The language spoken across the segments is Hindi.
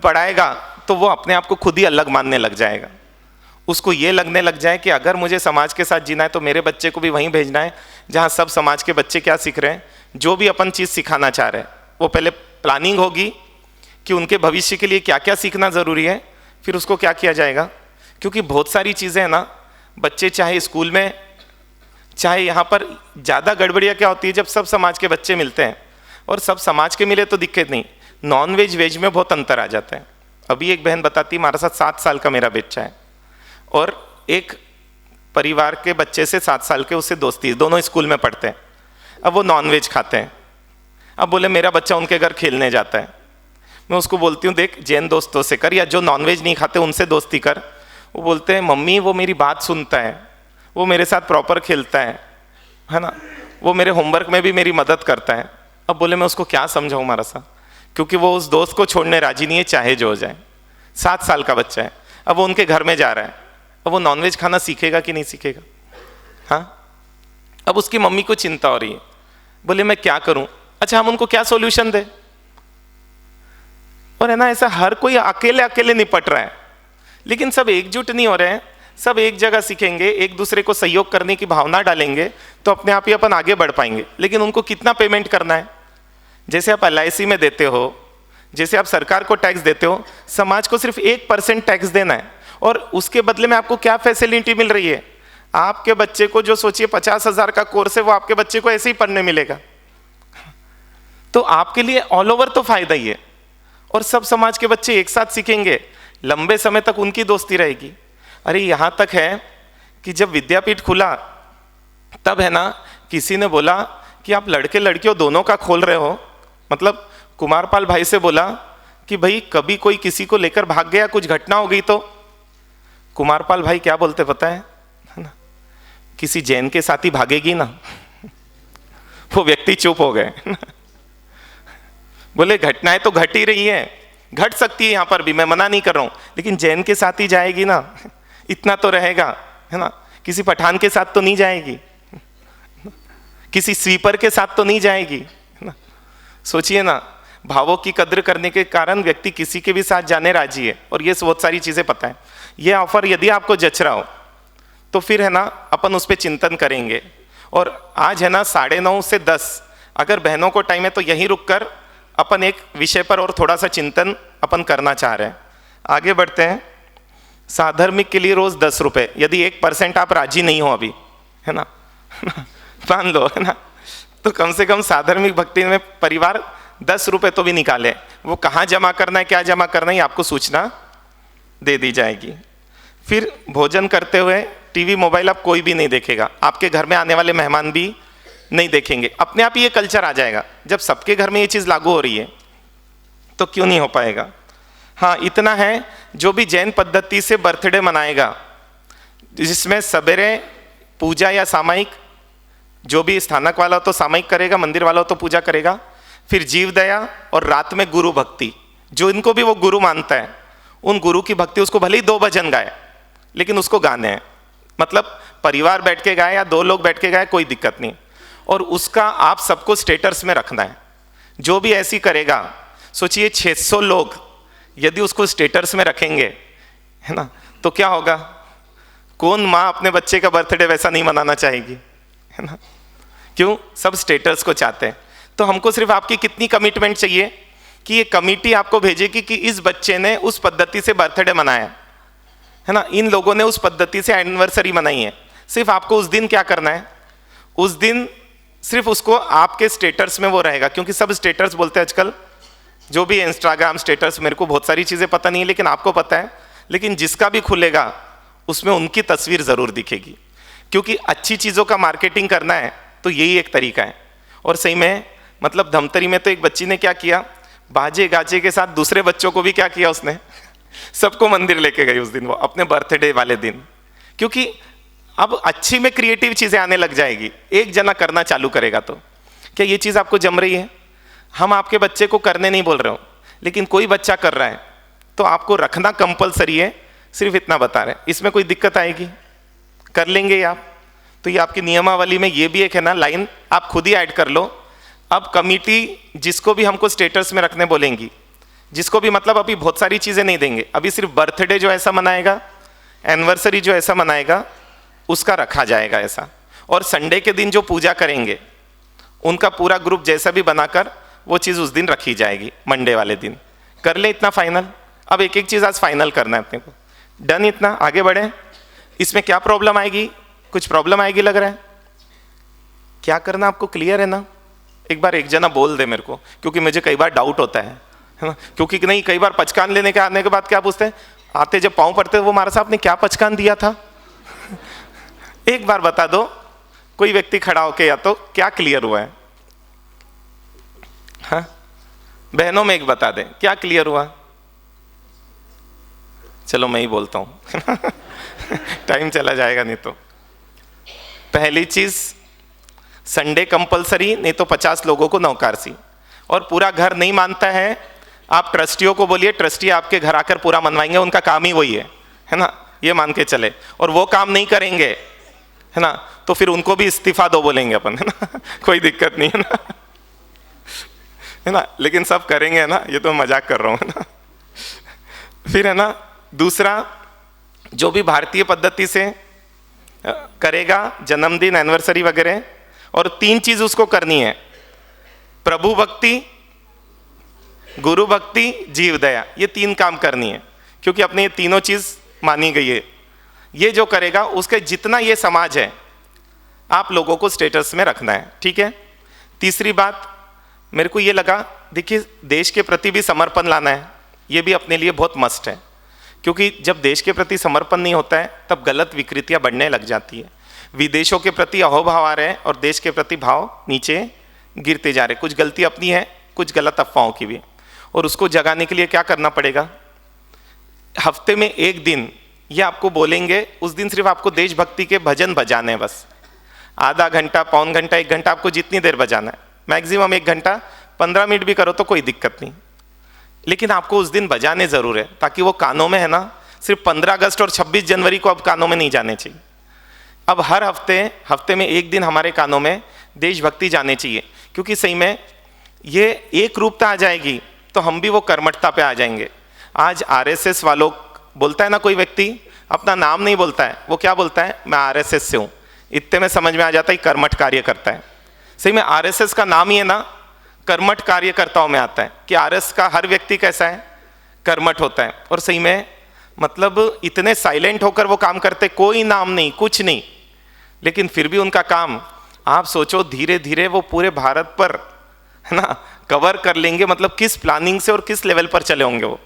पढ़ाएगा तो वो अपने आप को खुद ही अलग मानने लग जाएगा। उसको ये लगने लग जाए कि अगर मुझे समाज के साथ जीना है तो मेरे बच्चे को भी वहीं भेजना है जहाँ सब समाज के बच्चे क्या सीख रहे हैं, जो भी अपन चीज़ सिखाना चाह रहे हैं। वो पहले प्लानिंग होगी कि उनके भविष्य के लिए क्या क्या सीखना ज़रूरी है, फिर उसको क्या किया जाएगा। क्योंकि बहुत सारी चीज़ें हैं ना, बच्चे चाहे स्कूल में चाहे यहाँ पर, ज़्यादा गड़बड़ियाँ क्या होती है जब सब समाज के बच्चे मिलते हैं, और सब समाज के मिले तो दिक्कत नहीं, नॉन वेज वेज में बहुत अंतर आ जाता है। अभी एक बहन बताती, हमारे साथ 7 साल का मेरा बच्चा है और एक परिवार के बच्चे से 7 साल के उससे दोस्ती है, दोनों स्कूल में पढ़ते हैं। अब वो नॉन वेज खाते हैं। अब बोले मेरा बच्चा उनके घर खेलने जाता है। मैं उसको बोलती हूँ देख जैन दोस्तों से कर या जो नॉन वेज नहीं खाते उनसे दोस्ती कर। वो बोलते हैं मम्मी वो मेरी बात सुनता है, वो मेरे साथ प्रॉपर खेलता है ना, वो मेरे होमवर्क में भी मेरी मदद करता है। अब बोले मैं उसको क्या समझाऊँ हमारा सा, क्योंकि वो उस दोस्त को छोड़ने राजी नहीं है चाहे जो हो जाए। 7 साल का बच्चा है, अब वो उनके घर में जा रहा है, अब वो नॉनवेज खाना सीखेगा कि नहीं सीखेगा? हाँ, अब उसकी मम्मी को चिंता हो रही है, बोले मैं क्या करूं। अच्छा हम उनको क्या सॉल्यूशन दे? और है ना, ऐसा हर कोई अकेले अकेले निपट रहा है, लेकिन सब एकजुट नहीं हो रहे हैं। सब एक जगह सीखेंगे, एक दूसरे को सहयोग करने की भावना डालेंगे तो अपने आप ही अपन आगे बढ़ पाएंगे। लेकिन उनको कितना पेमेंट करना है? जैसे आप LIC में देते हो, जैसे आप सरकार को टैक्स देते हो, समाज को सिर्फ 1% टैक्स देना है, और उसके बदले में आपको क्या फैसिलिटी मिल रही है? आपके बच्चे को जो सोचिए 50,000 का कोर्स है वो आपके बच्चे को ऐसे ही पढ़ने मिलेगा। तो आपके लिए ऑल ओवर तो फायदा ही है, और सब समाज के बच्चे एक साथ सीखेंगे, लंबे समय तक उनकी दोस्ती रहेगी। अरे यहाँ तक है कि जब विद्यापीठ खुला तब है ना, किसी ने बोला कि आप लड़के लड़कियों दोनों का खोल रहे हो, मतलब कुमारपाल भाई से बोला कि भाई कभी कोई किसी को लेकर भाग गया, कुछ घटना हो गई तो? कुमारपाल भाई क्या बोलते पता है ना, किसी जैन के साथ ही भागेगी ना। वो व्यक्ति चुप हो गए। बोले घटनाएं तो घट ही रही है, घट सकती है यहाँ पर भी, मैं मना नहीं कर रहा हूं, लेकिन जैन के साथ ही जाएगी ना, इतना तो रहेगा, है ना। किसी पठान के साथ तो नहीं जाएगी, किसी स्वीपर के साथ तो नहीं जाएगी, है ना। सोचिए ना, भावों की कद्र करने के कारण व्यक्ति किसी के भी साथ जाने राजी है, और ये बहुत सारी चीजें पता है। ये ऑफर यदि आपको जच रहा हो तो फिर है ना अपन उस पर चिंतन करेंगे। और आज है ना 9:30 से 10, अगर बहनों को टाइम है तो यहीं रुक कर अपन एक विषय पर और थोड़ा सा चिंतन अपन करना चाह रहे हैं। आगे बढ़ते हैं। साधर्मिक के लिए रोज 10 रुपए, यदि 1% आप राजी नहीं हो अभी, है ना, मान लो, है ना, तो कम से कम साधर्मिक भक्ति में परिवार 10 रुपए तो भी निकाले। वो कहाँ जमा करना है, क्या जमा करना है, आपको सूचना दे दी जाएगी। फिर भोजन करते हुए टीवी मोबाइल अब कोई भी नहीं देखेगा, आपके घर में आने वाले मेहमान भी नहीं देखेंगे। अपने आप ही ये कल्चर आ जाएगा। जब सबके घर में ये चीज़ लागू हो रही है तो क्यों नहीं हो पाएगा। हाँ, इतना है, जो भी जैन पद्धति से बर्थडे मनाएगा, जिसमें सवेरे पूजा या सामायिक, जो भी स्थानक वाला हो तो सामायिक करेगा, मंदिर वाला हो तो पूजा करेगा, फिर जीव दया, और रात में गुरु भक्ति, जो इनको भी वो गुरु मानता है, उन गुरु की भक्ति, उसको भले ही 2 भजन गाए लेकिन उसको गाने हैं, मतलब परिवार बैठ के गाए या 2 लोग बैठ के गाए, कोई दिक्कत नहीं। और उसका आप सबको स्टेटस में रखना है। जो भी ऐसी करेगा, सोचिए 600 लोग यदि उसको स्टेटस में रखेंगे, है ना, तो क्या होगा। कौन माँ अपने बच्चे का बर्थडे वैसा नहीं मनाना चाहेगी, है ना। क्यों? सब स्टेटस को चाहते हैं। तो हमको सिर्फ आपकी कितनी कमिटमेंट चाहिए कि ये कमिटी आपको भेजेगी कि इस बच्चे ने उस पद्धति से बर्थडे मनाया, है ना, इन लोगों ने उस पद्धति से एनिवर्सरी मनाई है। सिर्फ आपको उस दिन क्या करना है, उस दिन सिर्फ उसको आपके स्टेटस में वो रहेगा, क्योंकि सब स्टेटस बोलते हैं आजकल, जो भी इंस्टाग्राम स्टेटस, मेरे को बहुत सारी चीज़ें पता नहीं है लेकिन आपको पता है, लेकिन जिसका भी खुलेगा उसमें उनकी तस्वीर ज़रूर दिखेगी, क्योंकि अच्छी चीज़ों का मार्केटिंग करना है तो यही एक तरीका है। और सही में, मतलब धमतरी में तो एक बच्ची ने क्या किया, बाजे गाजे के साथ दूसरे बच्चों को भी क्या किया उसने, सबको मंदिर लेके गई उस दिन, वो अपने बर्थडे वाले दिन। क्योंकि अब अच्छी में क्रिएटिव चीजें आने लग जाएगी, एक जना करना चालू करेगा तो। क्या ये चीज आपको जम रही है? हम आपके बच्चे को करने नहीं बोल रहे हो, लेकिन कोई बच्चा कर रहा है तो आपको रखना कंपलसरी है, सिर्फ इतना बता रहे हैं। इसमें कोई दिक्कत आएगी? कर लेंगे आप? तो ये आपकी नियमावली में ये भी एक है ना लाइन, आप खुद ही ऐड कर लो। अब कमिटी जिसको भी हमको स्टेटस में रखने बोलेंगी, जिसको भी मतलब अभी बहुत सारी चीजें नहीं देंगे, अभी सिर्फ बर्थडे जो ऐसा मनाएगा, एनिवर्सरी जो ऐसा मनाएगा उसका रखा जाएगा ऐसा। और संडे के दिन जो पूजा करेंगे उनका पूरा ग्रुप जैसा भी बनाकर वो चीज उस दिन रखी जाएगी, मंडे वाले दिन। कर ले इतना फाइनल। अब एक एक चीज आज फाइनल करना है अपने को। डन, इतना आगे बढ़े। इसमें क्या प्रॉब्लम आएगी? कुछ प्रॉब्लम आएगी लग रहा है? क्या करना आपको क्लियर है ना? एक बार एक जना बोल दे मेरे को, क्योंकि मुझे कई बार डाउट होता है ना, क्योंकि नहीं कई बार पचकान लेने के आने के बाद क्या पूछते हैं, आते जब पाँव पड़ते वो महाराज साहब ने क्या पचकान दिया था? एक बार बता दो कोई व्यक्ति खड़ा होके, या तो क्या क्लियर हुआ है? हाँ बहनों में एक बता दें क्या क्लियर हुआ? चलो मैं ही बोलता हूं टाइम चला जाएगा नहीं तो। पहली चीज, संडे कंपलसरी, नहीं तो 50 लोगों को नौकारसी। और पूरा घर नहीं मानता है, आप ट्रस्टियों को बोलिए, ट्रस्टी आपके घर आकर पूरा मनवाएंगे, उनका काम ही वही है ना, ये मान के चले। और वो काम नहीं करेंगे है ना, तो फिर उनको भी इस्तीफा दो बोलेंगे अपन, है ना कोई दिक्कत नहीं है ना, है ना, लेकिन सब करेंगे है ना, ये तो मजाक कर रहा हूं है ना। फिर है ना, दूसरा जो भी भारतीय पद्धति से करेगा, जन्मदिन, एनिवर्सरी वगैरह, और 3 चीज उसको करनी है, प्रभु भक्ति, गुरु भक्ति, जीव दया, ये 3 काम करनी है, क्योंकि अपने ये तीनों चीज मानी गई है। ये जो करेगा उसके जितना ये समाज है आप लोगों को स्टेटस में रखना है, ठीक है। तीसरी बात मेरे को ये लगा, देखिए देश के प्रति भी समर्पण लाना है, ये भी अपने लिए बहुत मस्ट है, क्योंकि जब देश के प्रति समर्पण नहीं होता है तब गलत विकृतियां बढ़ने लग जाती है। विदेशों के प्रति अहोभाव आ रहे हैं और देश के प्रति भाव नीचे गिरते जा रहे हैं। कुछ गलती अपनी है, कुछ गलत अफवाहों की भी, और उसको जगाने के लिए क्या करना पड़ेगा? हफ्ते में एक दिन ये आपको बोलेंगे, उस दिन सिर्फ आपको देशभक्ति के भजन बजाने, बस आधा घंटा, पौन घंटा, 1 घंटा, आपको जितनी देर बजाना है, मैक्सिमम 1 घंटा, 15 मिनट भी करो तो कोई दिक्कत नहीं, लेकिन आपको उस दिन बजाने जरूर है, ताकि वो कानों में है ना, सिर्फ 15 अगस्त और 26 जनवरी को अब कानों में नहीं जाने चाहिए। अब हर हफ्ते में एक दिन हमारे कानों में देशभक्ति जाने चाहिए, क्योंकि सही में ये एक रूपता आ जाएगी तो हम भी वो कर्मठता पे आ जाएंगे। आज आरएसएस वालों बोलता है ना, कोई व्यक्ति अपना नाम नहीं बोलता है, वो क्या बोलता है, मैं आरएसएस से हूं, इतने में समझ में आ जाता है कर्मठ कार्य करता है। सही में आरएसएस का नाम ही है ना, कर्मठ कार्यकर्ताओं में आता है कि आरएस का हर व्यक्ति कैसा है, कर्मठ होता है। और सही में मतलब इतने साइलेंट होकर वो काम करते, कोई नाम नहीं, कुछ नहीं, लेकिन फिर भी उनका काम आप सोचो धीरे धीरे वो पूरे भारत पर है ना कवर कर लेंगे। मतलब किस प्लानिंग से और किस लेवल पर चले होंगे वो।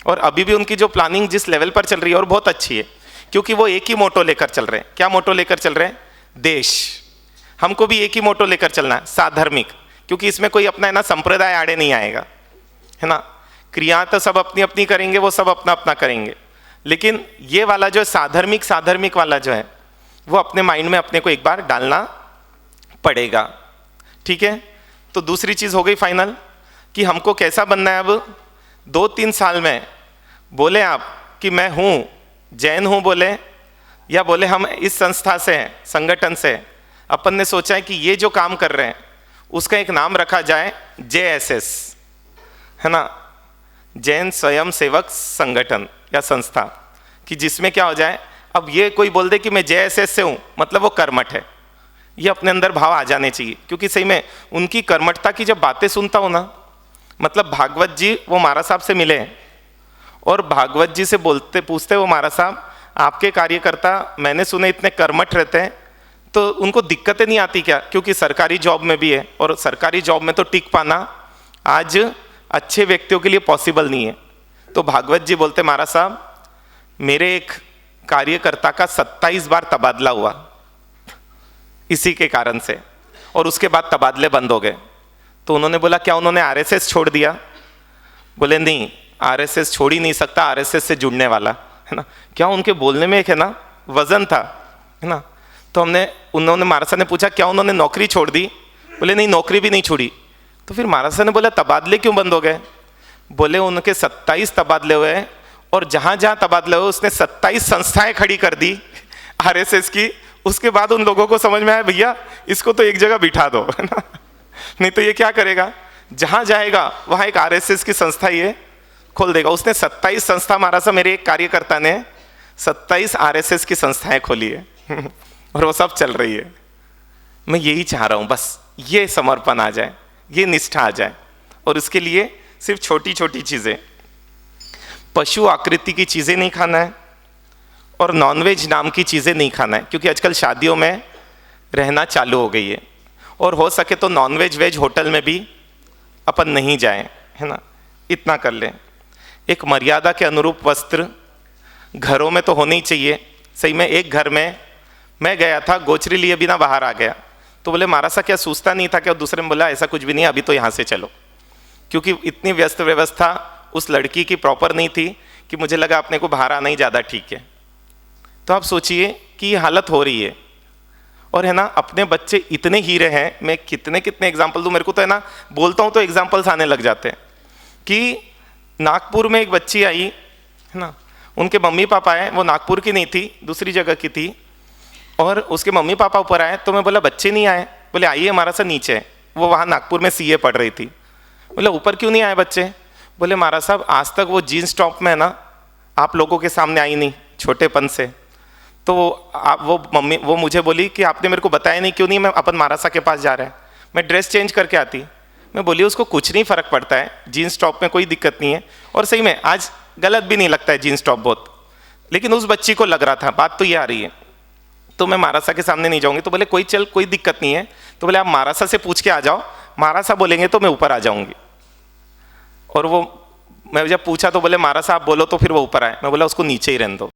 और अभी भी उनकी जो प्लानिंग जिस लेवल पर चल रही है और बहुत अच्छी है, क्योंकि वो एक ही मोटो लेकर चल रहे हैं। क्या मोटो लेकर चल रहे हैं? देश। हमको भी एक ही मोटो लेकर चलना है, साधर्मिक, क्योंकि इसमें कोई अपना है ना संप्रदाय आड़े नहीं आएगा, है ना। क्रिया तो सब अपनी अपनी करेंगे, वो सब अपना अपना करेंगे, लेकिन ये वाला जो साधर्मिक वाला जो है वो अपने माइंड में अपने को एक बार डालना पड़ेगा, ठीक है। तो दूसरी चीज हो गई फाइनल कि हमको कैसा बनना है। अब 2-3 साल में बोले आप कि मैं हूं जैन हूं बोले, या बोले हम इस संस्था से हैं, संगठन से, अपन ने सोचा है कि ये जो काम कर रहे हैं उसका एक नाम रखा जाए JSS, है ना, जैन स्वयं सेवक संगठन या संस्था, कि जिसमें क्या हो जाए, अब ये कोई बोल दे कि मैं JSS से हूं, मतलब वो कर्मठ है, ये अपने अंदर भाव आ जाने चाहिए। क्योंकि सही में उनकी कर्मठता की जब बातें सुनता हूं ना, मतलब भागवत जी वो महाराज साहब से मिले और भागवत जी से बोलते पूछते, वो महाराज साहब आपके कार्यकर्ता मैंने सुने इतने कर्मठ रहते हैं, तो उनको दिक्कतें नहीं आती क्या? क्योंकि सरकारी जॉब में भी है, और सरकारी जॉब में तो टिक पाना आज अच्छे व्यक्तियों के लिए पॉसिबल नहीं है। तो भागवत जी बोलते, महाराज साहब मेरे एक कार्यकर्ता का 27 बार तबादला हुआ इसी के कारण से, और उसके बाद तबादले बंद हो गए। तो उन्होंने बोला क्या उन्होंने आरएसएस छोड़ दिया? बोले नहीं, आरएसएस छोड़ ही नहीं सकता, आरएसएस से जुड़ने वाला है ना। क्या उनके बोलने में एक है ना वजन था, है ना। तो उन्होंने महाराज साहब ने पूछा क्या उन्होंने नौकरी छोड़ दी? बोले नहीं, नौकरी भी नहीं छोड़ी। तो फिर महाराज साहब ने बोला तबादले क्यों बंद हो गए? बोले उनके 27 तबादले हुए, और जहां जहां तबादले हुए उसने 27 संस्थाएं खड़ी कर दी आरएसएस की। उसके बाद उन लोगों को समझ में आया भैया इसको तो एक जगह बिठा दो, है ना, नहीं तो ये क्या करेगा, जहां जाएगा वहां एक आरएसएस की संस्था ही है, खोल देगा। उसने 27 संस्था, हमारा सा मेरे एक कार्यकर्ता ने 27 RSS की संस्थाएं खोली है और वो सब चल रही है। मैं यही चाह रहा हूं, बस ये समर्पण आ जाए, ये निष्ठा आ जाए। और उसके लिए सिर्फ छोटी छोटी चीजें, पशु आकृति की चीजें नहीं खाना है और नॉनवेज नाम की चीजें नहीं खाना है, क्योंकि आजकल शादियों में रहना चालू हो गई है। और हो सके तो नॉनवेज वेज होटल में भी अपन नहीं जाएं, है ना, इतना कर लें। एक मर्यादा के अनुरूप वस्त्र घरों में तो होने ही चाहिए। सही में एक घर में मैं गया था, गोचरी लिए बिना बाहर आ गया, तो बोले मारा सा क्या सूझता नहीं था क्या? दूसरे में बोला ऐसा कुछ भी नहीं, अभी तो यहाँ से चलो, क्योंकि इतनी व्यस्त व्यवस्था उस लड़की की प्रॉपर नहीं थी कि मुझे लगा अपने को बाहर आना ही ज़्यादा ठीक है। तो आप सोचिए कि ये हालत हो रही है। और है ना, अपने बच्चे इतने हीरे हैं, मैं कितने कितने एग्जाम्पल दूँ, मेरे को तो है ना, बोलता हूँ तो एग्जाम्पल्स आने लग जाते हैं। कि नागपुर में एक बच्ची आई, है ना, उनके मम्मी पापा आए, वो नागपुर की नहीं थी, दूसरी जगह की थी, और उसके मम्मी पापा ऊपर आए। तो मैं बोला बच्चे नहीं आए? बोले आइए हमारा सा नीचे है। वो वहाँ नागपुर में CA पढ़ रही थी। बोले ऊपर क्यों नहीं आए बच्चे? बोले महाराज साहब आज तक वो जीन्स टॉप में है ना, आप लोगों के सामने आई नहीं छोटेपन से। तो वो मुझे बोली कि आपने मेरे को बताया नहीं, क्यों नहीं, मैं अपन महाराजा के पास जा रहे हैं, मैं ड्रेस चेंज करके आती। मैं बोली उसको कुछ नहीं फ़र्क पड़ता है, जीन्स टॉप में कोई दिक्कत नहीं है। और सही में आज गलत भी नहीं लगता है जीन्स टॉप बहुत, लेकिन उस बच्ची को लग रहा था। बात तो ये आ रही है। तो मैं महाराजा के सामने नहीं जाऊंगी। तो बोले कोई चल, कोई दिक्कत नहीं है। तो बोले आप महाराजा से पूछ के आ जाओ, महाराजा बोलेंगे तो मैं ऊपर आ जाऊंगी। और वो मैं जब पूछा तो बोले महाराजा आप बोलो, तो फिर वो ऊपर आए। मैं बोला उसको नीचे ही रहने दो।